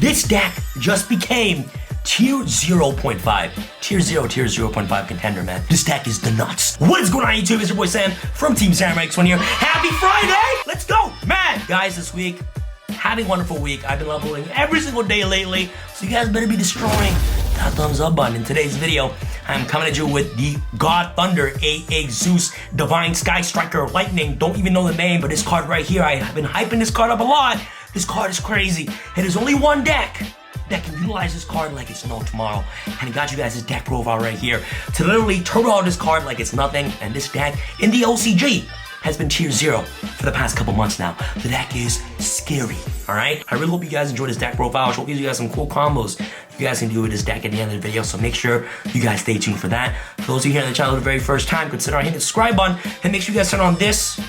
This deck just became tier 0.5. Tier 0, tier 0.5 contender, man. This deck is the nuts. What is going on, YouTube? It's your boy Sam from Team Samurai X1 here. Happy Friday! Let's go, man! Guys, this week, having a wonderful week. I've been leveling every single day lately, so you guys better be destroying that thumbs up button. In today's video, I'm coming at you with the God Thunder, aka Zeus, Divine Sky Striker, Lightning. Don't even know the name, but this card right here, I have been hyping this card up a lot. This card is crazy. And there's only one deck that can utilize this card like it's no tomorrow. And I got you guys this deck profile right here to literally turbo out this card like it's nothing. And this deck in the OCG has been tier 0 for the past couple months now. The deck is scary, all right? I really hope you guys enjoy this deck profile. I'll showcase you guys some cool combos you guys can do with this deck at the end of the video, so make sure you guys stay tuned for that. For those of you here on the channel for the very first time, consider hitting the subscribe button and make sure you guys turn on this.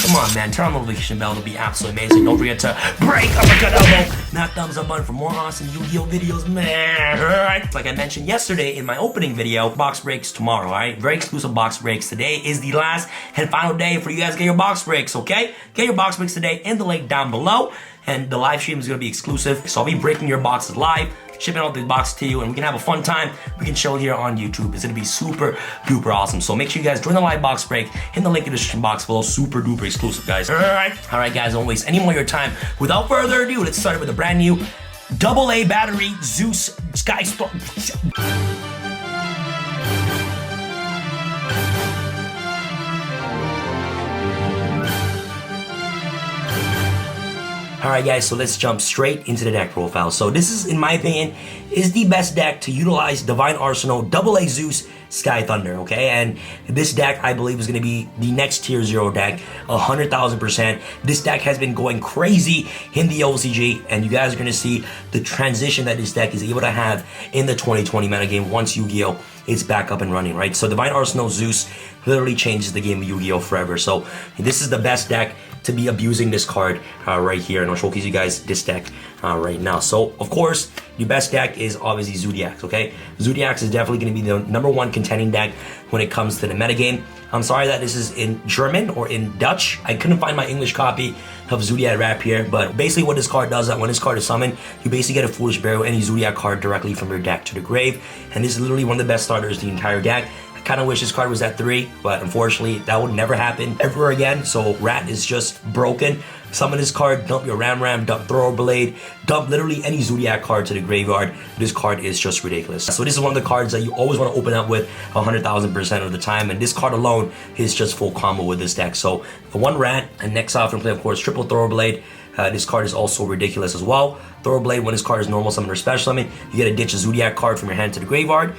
Come on, man, turn on the notification bell. It'll be absolutely amazing. Don't forget to break uppercut elbow, that thumbs up button for more awesome Yu-Gi-Oh videos, man. All right. Like I mentioned yesterday in my opening video, box breaks tomorrow, all right? Very exclusive box breaks. Today is the last and final day for you guys to get your box breaks, okay? Get your box breaks today in the link down below, and the live stream is gonna be exclusive. So I'll be breaking your boxes live, shipping out the box to you, and we can have a fun time. We can chill here on YouTube. It's gonna be super duper awesome. So make sure you guys join the live box break in the link in the description box below. Super duper exclusive, guys. All right, guys. Don't waste any more of your time. Without further ado, let's start with a brand new AA battery Zeus Sky Storm. Alright guys, so let's jump straight into the deck profile. So this is, in my opinion, is the best deck to utilize Divine Arsenal AA Zeus Sky Thunder, okay? And this deck, I believe, is going to be the next tier 0 deck, 100,000%. This deck has been going crazy in the OCG, and you guys are going to see the transition that this deck is able to have in the 2020 metagame once Yu-Gi-Oh! Is back up and running, right? So Divine Arsenal Zeus literally changes the game of Yu-Gi-Oh! Forever. So this is the best deck to be abusing this card right here, and I'll showcase you guys this deck right now. So of course, your best deck is obviously Zoodiac, okay? Zoodiac is definitely going to be the #1 contending deck when it comes to the metagame. I'm sorry that this is in German or in Dutch. I couldn't find my English copy of Zoodiac Rap here, but basically what this card does is that when this card is summoned, you basically get a Foolish Burial, any Zoodiac card directly from your deck to the grave, and this is literally one of the best starters in the entire deck. Kind of wish this card was at 3, but unfortunately that would never happen ever again. So Rat is just broken. Summon this card, dump your Ram, dump Thrower Blade, dump literally any Zoodiac card to the graveyard. This card is just ridiculous. So this is one of the cards that you always want to open up with 100,000% of the time, and this card alone is just full combo with this deck. So for one Rat, and next off and play of course triple Thrower Blade. This card is also ridiculous as well. Thrower Blade, when this card is normal summon or special summon, you get to ditch a Zoodiac card from your hand to the graveyard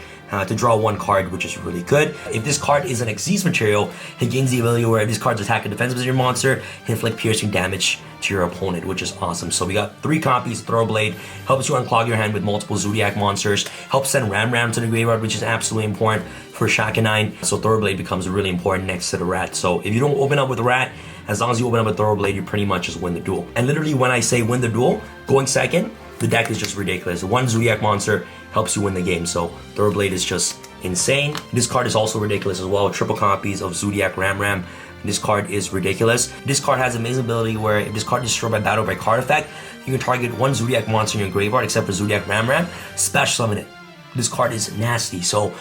to draw 1 card, which is really good. If this card is an Xyz material, it gains the ability where this card's attack and defense of your monster, inflict piercing damage to your opponent, which is awesome. So we got 3 copies of Thrower Blade, helps you unclog your hand with multiple Zoodiac monsters, helps send Ram to the graveyard, which is absolutely important for Shakanine. So Thrower Blade becomes really important next to the Rat. So if you don't open up with the Rat, as long as you open up with Thrower Blade, you pretty much just win the duel. And literally when I say win the duel, going second, the deck is just ridiculous. 1 Zoodiac monster helps you win the game. So Thrower Blade is just insane. This card is also ridiculous as well. Triple copies of Zoodiac Ram. This card is ridiculous. This card has amazing ability where if this card is destroyed by battle by card effect, you can target 1 Zoodiac monster in your graveyard except for Zoodiac Ram, special summon it. This card is nasty. So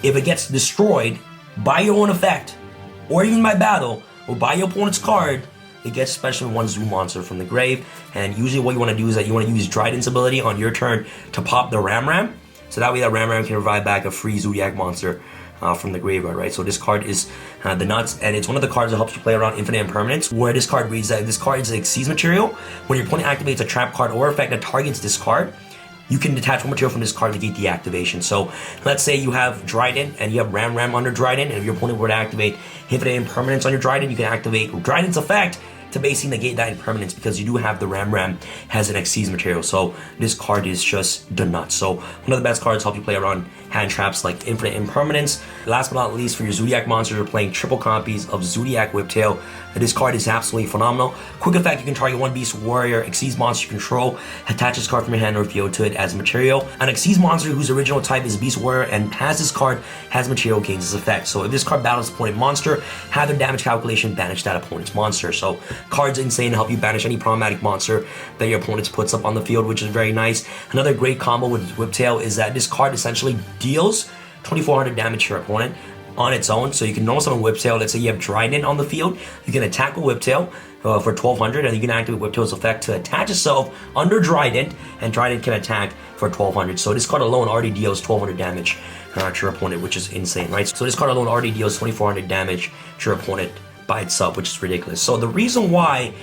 if it gets destroyed by your own effect, or even by battle, or by your opponent's card, it gets special 1 Zoo monster from the grave. And usually what you want to do is that you want to use Dryden's ability on your turn to pop the Ram. So that way that Ram can revive back a free Zoodiac monster from the graveyard, right? So this card is the nuts, and it's one of the cards that helps you play around infinite impermanence, where this card reads that this card is an Xyz material. When your opponent activates a trap card or effect that targets this card, you can detach 1 material from this card to gate the activation. So let's say you have Dryden and you have Ram under Dryden, and if your opponent were to activate infinite impermanence on your Dryden, you can activate Dryden's effect to basically negate that impermanence, because you do have the Ram has an Xyz material. So this card is just the nuts. So one of the best cards to help you play around hand traps like infinite impermanence. Last but not least, for your Zoodiac monsters, we're playing triple copies of Zoodiac Whiptail. This card is absolutely phenomenal. Quick effect, you can target one beast warrior, exceeds monster you control, attach this card from your hand or field to it as material. An exceeds monster whose original type is beast warrior and has this card has material gains this effect. So if this card battles opponent monster, have their damage calculation banish that opponent's monster. So cards insane to help you banish any problematic monster that your opponent puts up on the field, which is very nice. Another great combo with Whiptail is that this card essentially deals 2400 damage to your opponent on its own. So you can normal summon Whiptail. Let's say you have Trident on the field, you can attack with Whiptail for 1200, and you can activate Whiptail's effect to attach itself under Trident, and Trident can attack for 1200. So this card alone already deals 1200 damage to your opponent, which is insane, right? So this card alone already deals 2400 damage to your opponent by itself, which is ridiculous. So the reason why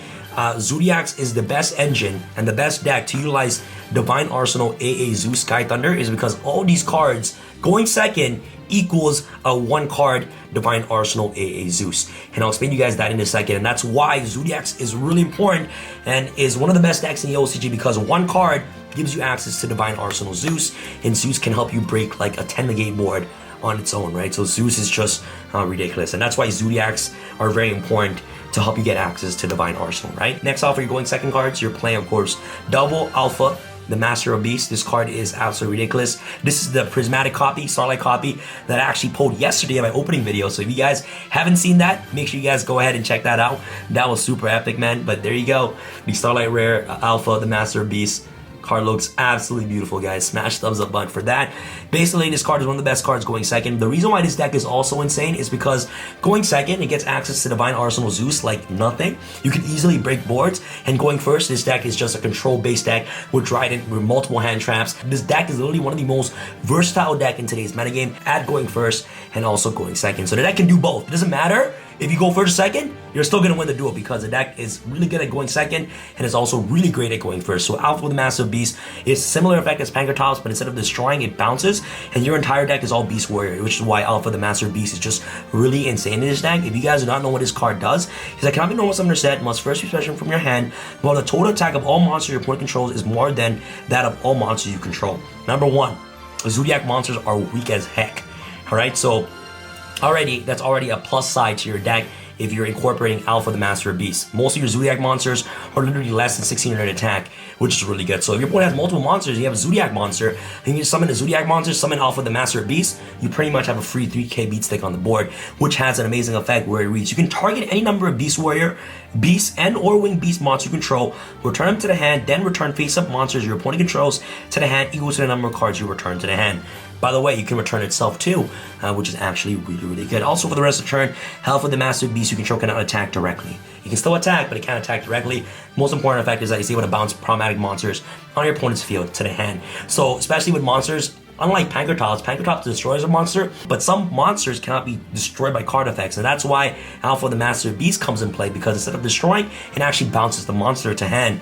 Zoodiac is the best engine and the best deck to utilize Divine Arsenal AA Zeus Sky Thunder is because all these cards going second equals a one card Divine Arsenal AA Zeus. And I'll explain to you guys that in a second. And that's why Zoodiac is really important and is one of the best decks in the OCG, because one card gives you access to Divine Arsenal Zeus, and Zeus can help you break like a 10 negate board on its own, right? So Zeus is just ridiculous, and that's why Zoodiacs are very important to help you get access to Divine Arsenal, right? Next off, for your going second cards, you're playing, of course, Double Alpha, the Master of Beasts. This card is absolutely ridiculous. This is the prismatic copy, Starlight copy, that I actually pulled yesterday in my opening video. So if you guys haven't seen that, make sure you guys go ahead and check that out. That was super epic, man. But there you go, the Starlight Rare Alpha, the Master of Beasts. Card looks absolutely beautiful, guys. Smash thumbs up button for that. Basically, this card is one of the best cards going second. The reason why this deck is also insane is because going second, it gets access to Divine Arsenal Zeus like nothing. You can easily break boards. And going first, this deck is just a control-based deck with Trident, with multiple hand traps. This deck is literally one of the most versatile deck in today's metagame at going first and also going second. So the deck can do both. It doesn't matter if you go first or second, you're still going to win the duel, because the deck is really good at going second and is also really great at going first. So Alpha with the Massive Beast is similar effect as Pankratops, but instead of destroying, it bounces, and your entire deck is all Beast Warrior, which is why Alpha the Master Beast is just really insane in this deck. If you guys do not know what this card does, he's like, cannot be normal summoner set, must first be special from your hand, while the total attack of all monsters your opponent controls is more than that of all monsters you control. Number one, Zoodiac monsters are weak as heck. Alright, so that's already a plus side to your deck if you're incorporating Alpha the Master of Beasts. Most of your Zoodiac monsters are literally less than 1600 attack, which is really good. So if your opponent has multiple monsters, you have a Zoodiac monster, and you summon a Zoodiac monster, summon Alpha the Master of Beasts, you pretty much have a free 3k beat stick on the board, which has an amazing effect where it reads, you can target any number of Beast Warrior, Beast, and or Winged Beast monsters you control, return them to the hand, then return face-up monsters your opponent controls to the hand equal to the number of cards you return to the hand. By the way, you can return itself too, which is actually really, really good. Also, for the rest of the turn, Alpha the Master Beast you control cannot attack directly. You can still attack, but it can't attack directly. Most important effect is that it's able to bounce problematic monsters on your opponent's field to the hand. So, especially with monsters, unlike Pankratops destroys a monster, but some monsters cannot be destroyed by card effects, and that's why Alpha the Master Beast comes in play, because instead of destroying, it actually bounces the monster to hand,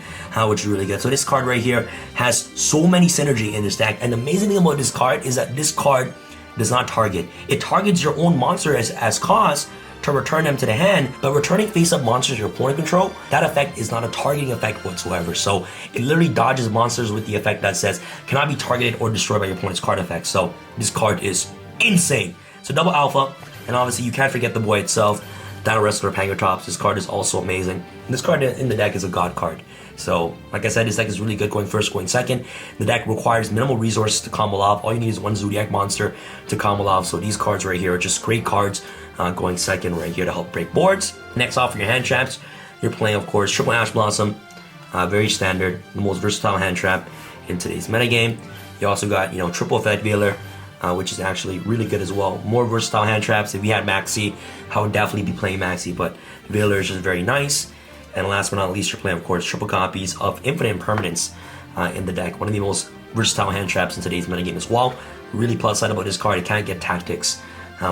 which is really good. So this card right here has so many synergy in this deck, and the amazing thing about this card is that this card does not target. It targets your own monster as cost to return them to the hand, but returning face-up monsters your opponent control, that effect is not a targeting effect whatsoever. So it literally dodges monsters with the effect that says cannot be targeted or destroyed by your opponent's card effect. So this card is insane. So Double Alpha, and obviously you can't forget the boy itself, Dino Wrestler Pankratops. This card is also amazing. And this card in the deck is a god card. So, like I said, this deck is really good going first, going second. The deck requires minimal resources to combo off. All you need is one Zoodiac monster to combo off. So these cards right here are just great cards going second right here to help break boards. Next off for your hand traps, you're playing, of course, Triple Ash Blossom. Very standard, the most versatile hand trap in today's metagame. You also got, Triple Effect Veiler, which is actually really good as well. More versatile hand traps. If you had Maxi, I would definitely be playing Maxi, but Veiler is just very nice. And last but not least, you're playing, of course, triple copies of Infinite Impermanence in the deck. One of the most versatile hand traps in today's metagame as well. Really plus side about this card, it can't get tactics,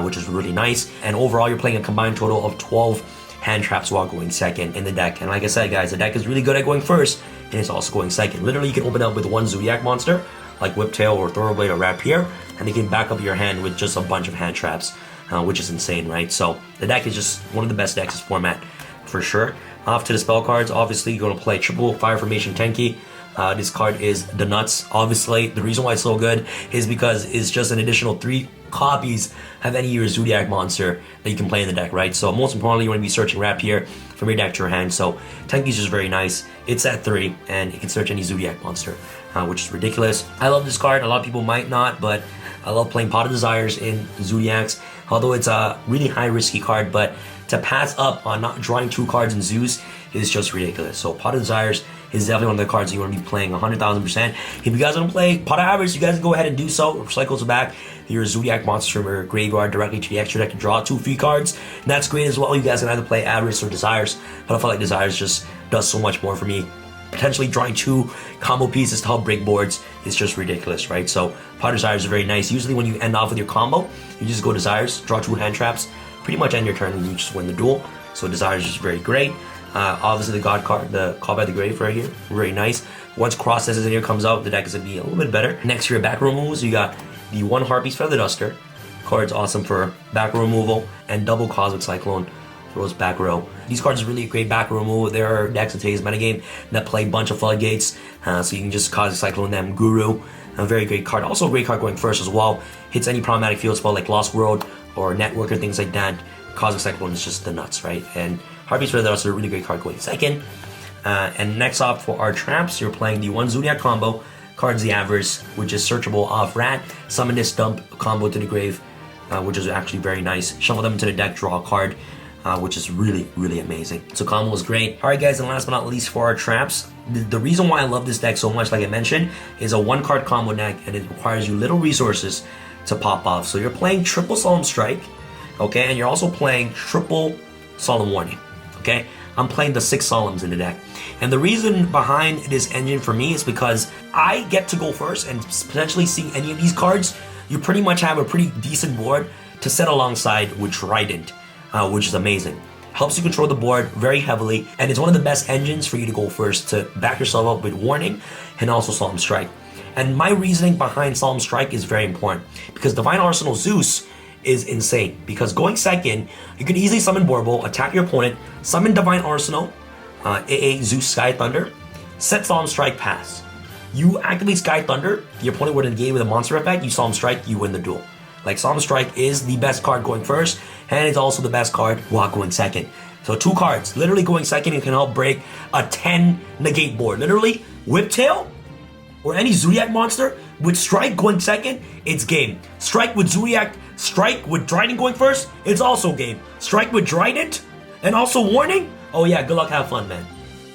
which is really nice. And overall, you're playing a combined total of 12 hand traps while going second in the deck. And like I said, guys, the deck is really good at going first, and it's also going second. Literally, you can open up with one Zoodiac monster, like Whiptail or Thoroughblade or Rapier, and you can back up your hand with just a bunch of hand traps, which is insane, right? So the deck is just one of the best decks in this format, for sure. Off to the spell cards. Obviously, you're going to play triple Fire Formation Tenki. This card is the nuts. Obviously, the reason why it's so good is because it's just an additional 3 copies of any of your Zoodiac monster that you can play in the deck, right? So most importantly, you want to be searching Rapier from your deck to your hand. So Tenki is just very nice. It's at 3, and it can search any Zoodiac monster, which is ridiculous. I love this card. A lot of people might not, but I love playing Pot of Desires in Zoodiacs. Although it's a really high risky card, but to pass up on not drawing 2 cards in Zeus is just ridiculous. So Pot of Desires is definitely one of the cards you want to be playing 100,000%. If you guys want to play Pot of Avarice, you guys can go ahead and do so. It recycles back your Zoodiac monster from your graveyard directly to the extra deck to draw 2 free cards. And that's great as well. You guys can either play Avarice or Desires, but I feel like Desires just does so much more for me. Potentially drawing 2 combo pieces to help break boards is just ridiculous, right? So Pot of Desires is very nice. Usually when you end off with your combo, you just go Desires, draw 2 hand traps, pretty much end your turn and you just win the duel. So Desires is just very great. Obviously the God card, the Call by the Grave right here, very nice. Once Cross Senses in here comes out, the deck is going to be a little bit better. Next to your back row moves, you got the 1 Harpy's Feather Duster. Card's awesome for back row removal, and double Cosmic Cyclone throws back row. These cards are really a great back row removal. There are decks in today's metagame that play a bunch of Floodgates, so you can just Cosmic Cyclone them. Guru, a very great card. Also a great card going first as well. Hits any problematic field spell like Lost World or Network or things like that. Cosmic Cyclone is just the nuts, right? And Harpy's Feather Duster is a really great card going second. And next up for our traps, you're playing the 1 Zoodiac combo. Card's the Avarice, which is searchable off Rat. Summon this, dump combo to the grave, which is actually very nice. Shuffle them into the deck, draw a card, which is really, really amazing. So combo is great. Alright guys, and last but not least for our traps, the reason why I love this deck so much, like I mentioned, is a 1-card combo deck, and it requires you little resources to pop off. So you're playing triple Solemn Strike, okay, and you're also playing triple Solemn Warning, okay? I'm playing the 6 Solemns in the deck. And the reason behind this engine for me is because I get to go first and potentially see any of these cards. You pretty much have a pretty decent board to set alongside with Trident, which is amazing. Helps you control the board very heavily, and it's one of the best engines for you to go first to back yourself up with Warning and also Solemn Strike. And my reasoning behind Solemn Strike is very important, because Divine Arsenal Zeus is insane. Because going second, you can easily summon Borbo, attack your opponent, summon Divine Arsenal, AA Zeus Sky Thunder, set Solemn Strike, pass. You activate Sky Thunder, your opponent would engage with a monster effect, you Solemn Strike, you win the duel. Like, Solemn Strike is the best card going first, and it's also the best card while going second. So 2 cards, literally going second, it can help break a 10 negate board. Literally, Whiptail, or any Zoodiac monster, with Strike going second, it's game. Strike with Zoodiac, Strike with Trident going first, it's also game. Strike with Trident, and also Warning, oh yeah, good luck, have fun, man.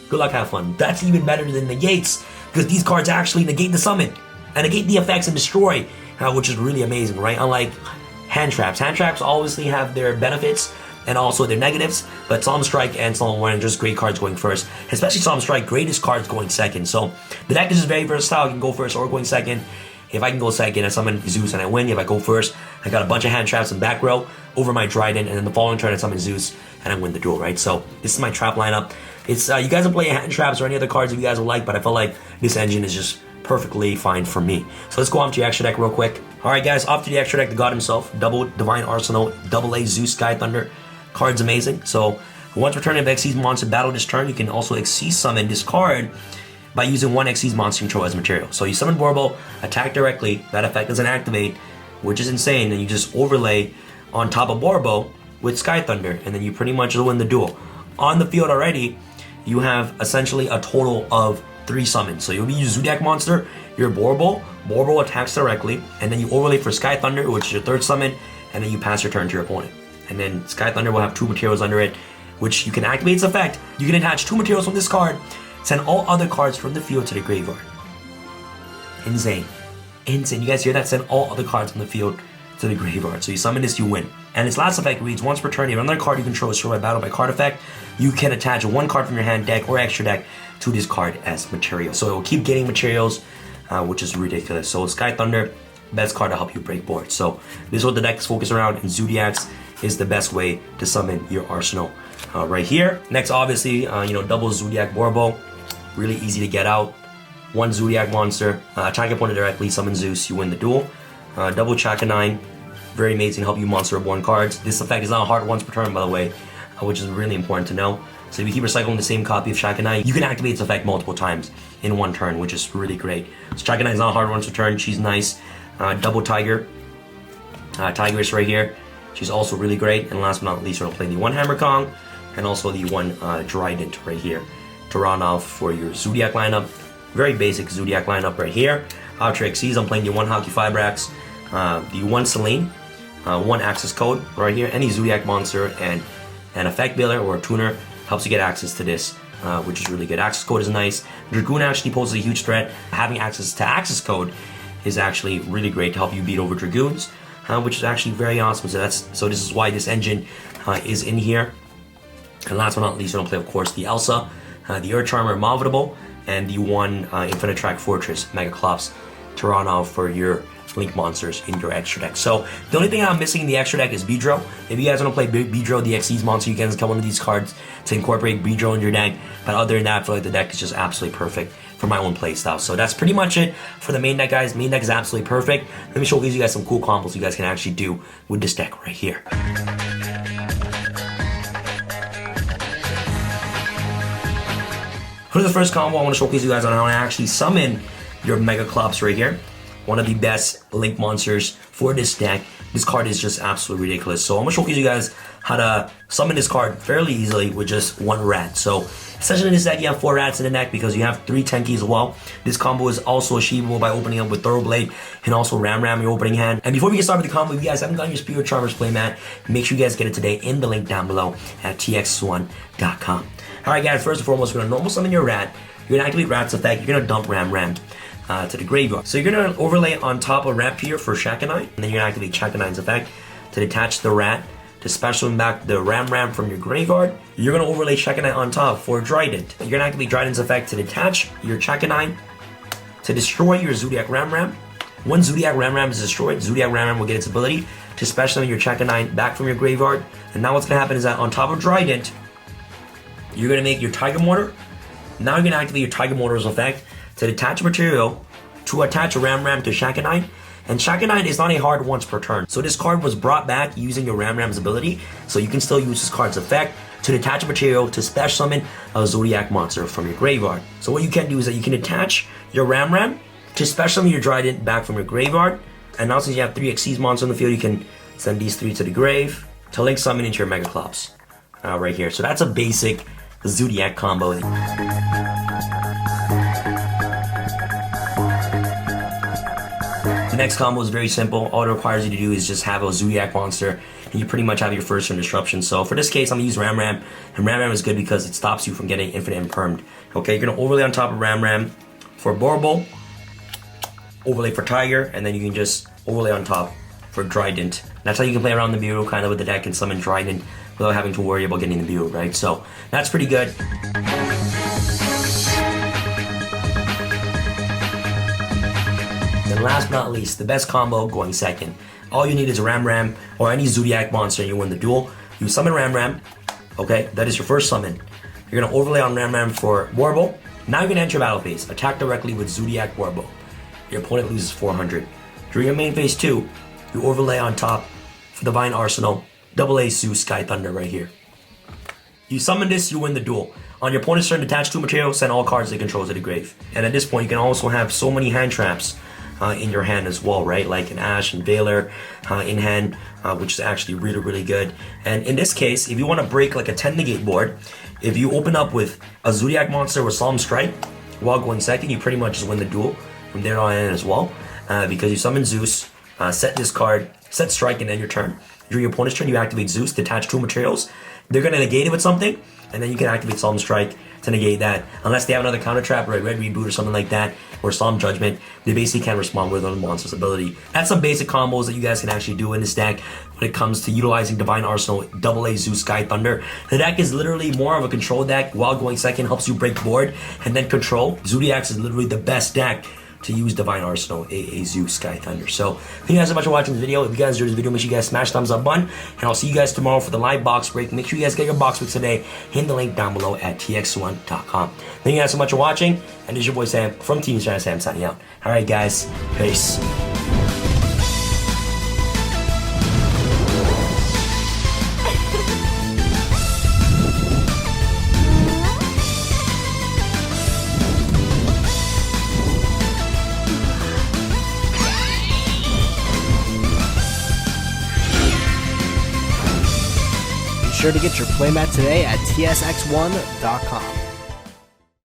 Good luck, have fun. That's even better than negates, because these cards actually negate the summon, and negate the effects and destroy, which is really amazing, right? Unlike hand traps. Hand traps obviously have their benefits and also their negatives, but Solemn Strike and Solemn Warning are just great cards going first. Especially Solemn Strike, greatest cards going second. So the deck is just very versatile. You can go first or going second. If I can go second, I summon Zeus and I win. If I go first, I got a bunch of hand traps in back row over my Trident, and then the following turn I summon Zeus and I win the duel, right? So this is my trap lineup. It's you guys can play hand traps or any other cards if you guys would like, but I feel like this engine is just perfectly fine for me. So let's go on to your extra deck real quick. Alright guys, off to the extra deck, the God himself, double Divine Arsenal, double A Zeus Sky Thunder. Card's amazing. So once returning of Xyz monster battle this turn, you can also Xyz summon this card by using 1 Xyz monster control as material. So you summon Borbo, attack directly, that effect doesn't activate, which is insane, and you just overlay on top of Borbo with Sky Thunder, and then you pretty much win the duel. On the field already, you have essentially a total of 3 summons. So you'll be your Zoodiac monster, your Borbo attacks directly, and then you overlay for Sky Thunder, which is your 3rd summon, and then you pass your turn to your opponent. And then Sky Thunder will have 2 materials under it, which you can activate its effect. You can attach 2 materials from this card, send all other cards from the field to the graveyard. Insane. Insane. You guys hear that? Send all other cards from the field to the graveyard. So you summon this, you win. And its last effect reads, once per turn, if another card you control is destroyed by battle by card effect, you can attach 1 card from your hand, deck, or extra deck to this card as material. So it will keep getting materials, which is ridiculous. So Sky Thunder, best card to help you break boards. So this is what the deck is focused around, and Zoodiacs is the best way to summon your arsenal right here. Next, obviously, double Zoodiac Borbo. Really easy to get out. 1 Zoodiac monster, attack your opponent directly, summon Zeus, you win the duel. Double Chaka 9, very amazing, help you monster reborn cards. This effect is not hard once per turn, by the way, which is really important to know. So if you keep recycling the same copy of Shakanai, you can activate its effect multiple times in one turn, which is really great. So Shakanai is not hard once a turn. She's nice. Double Tiger. Tigress right here. She's also really great. And last but not least, we're going to play the one Hammer Kong and also the one Trident right here to round off for your Zoodiac lineup. Very basic Zoodiac lineup right here. After Xyz, I'm playing the one Halki Fibrax, the one Selene, one Access Code right here. Any Zoodiac monster and an Effect Builder or a Tuner helps you get access to this, which is really good. Access Code is nice. Dragoon actually poses a huge threat. Having access to Access Code is actually really great to help you beat over Dragoons, which is actually very awesome. So this is why this engine is in here. And last but not least, we're gonna play, of course, the Elsa, the Earth Charmer Inmovitable, and the one Infinite Track Fortress Mega Clops to run off for your Link monsters in your extra deck. So the only thing I'm missing in the extra deck is Beedrill. If you guys want to play Beedrill, the Xyz monster, you can get one of these cards to incorporate Beedrill in your deck. But other than that, I feel like the deck is just absolutely perfect for my own playstyle. So that's pretty much it for the main deck, guys. Main deck is absolutely perfect. Let me showcase you guys some cool combos you guys can actually do with this deck right here. For the first combo, I want to showcase you guys on how to actually summon your Mega Clops right here. One of the best Link monsters for this deck. This card is just absolutely ridiculous. So I'm going to showcase you guys how to summon this card fairly easily with just one rat. So essentially in this deck, you have 4 rats in the deck because you have 3 Tenki as well. This combo is also achievable by opening up with Thoroughblade and also Ram in your opening hand. And before we get started with the combo, if you guys haven't gotten your Spirit Charmers playmat, make sure you guys get it today in the link down below at tx1.com. Alright guys, first and foremost, we're going to normal summon your rat. You're going to activate Rat's effect. You're going to dump Ram to the graveyard. So you're going to overlay on top of Rapier for Shakanai, and then you're going to activate Shakanai's effect to detach the rat, to special back the Ram from your graveyard. You're going to overlay Shakanai on top for Trident. You're going to activate Trident's effect to detach your Shakanai, to destroy your Zoodiac Ram. When Zoodiac Ram is destroyed, Zoodiac Ram will get its ability to special your Shakanai back from your graveyard. And now what's going to happen is that on top of Trident, you're going to make your Tiger Mortar. Now you're going to activate your Tiger Mortar's effect to detach material to attach a Ram to Shakanai. And Shakanai is not a hard once per turn. So this card was brought back using your Ram's ability. So you can still use this card's effect to detach a material to special summon a Zoodiac monster from your graveyard. So what you can do is that you can attach your Ram to special summon your Trident back from your graveyard. And now since you have 3 Xyz monsters on the field, you can send these 3 to the grave to link summon into your Mega Clops right here. So that's a basic Zoodiac combo. The next combo is very simple. All it requires you to do is just have a Zoodiac monster, and you pretty much have your first turn disruption. So for this case, I'm gonna use Ram, and Ram is good because it stops you from getting infinite impermed. Okay, you're gonna overlay on top of Ram for Borbo, overlay for Tiger, and then you can just overlay on top for Trident. That's how you can play around the bureau kind of with the deck and summon Trident without having to worry about getting the bureau, right? So that's pretty good. And last but not least, the best combo going second. All you need is a Ram or any Zoodiac monster and you win the duel. You summon Ram, okay? That is your first summon. You're gonna overlay on Ram for Warble. Now you're gonna enter battle phase. Attack directly with Zoodiac Warble. Your opponent loses 400. During your main phase 2, you overlay on top for Divine Arsenal, AA Zeus Sky Thunder right here. You summon this, you win the duel. On your opponent's turn, detach 2 materials, send all cards they control to the grave. And at this point, you can also have so many hand traps in your hand as well, right? Like an Ash and Veiler in hand, which is actually really, really good. And in this case, if you want to break like a 10 negate board, if you open up with a Zoodiac monster with Solemn Strike while going second, you pretty much just win the duel from there on in as well. Because you summon Zeus, set this card, set Strike, and end your turn. During your opponent's turn, you activate Zeus, detach 2 materials. They're going to negate it with something, and then you can activate Solemn Strike to negate that. Unless they have another counter trap or a Red Reboot or something like that, or Solemn Judgment, they basically can't respond with on the monster's ability. That's some basic combos that you guys can actually do in this deck when it comes to utilizing Divine Arsenal, AA Zeus Sky Thunder. The deck is literally more of a control deck. While going second helps you break board and then control. Zoodiacs is literally the best deck to use Divine Arsenal, AA Zeus Sky Thunder. So thank you guys so much for watching this video. If you guys enjoyed this video, make sure you guys smash thumbs up button, and I'll see you guys tomorrow for the live box break. Make sure you guys get your box break today in the link down below at tx1.com. Thank you guys so much for watching, and this is your boy Sam from Team Sam signing out. Alright guys, peace. sure to get your playmat today at tsx1.com.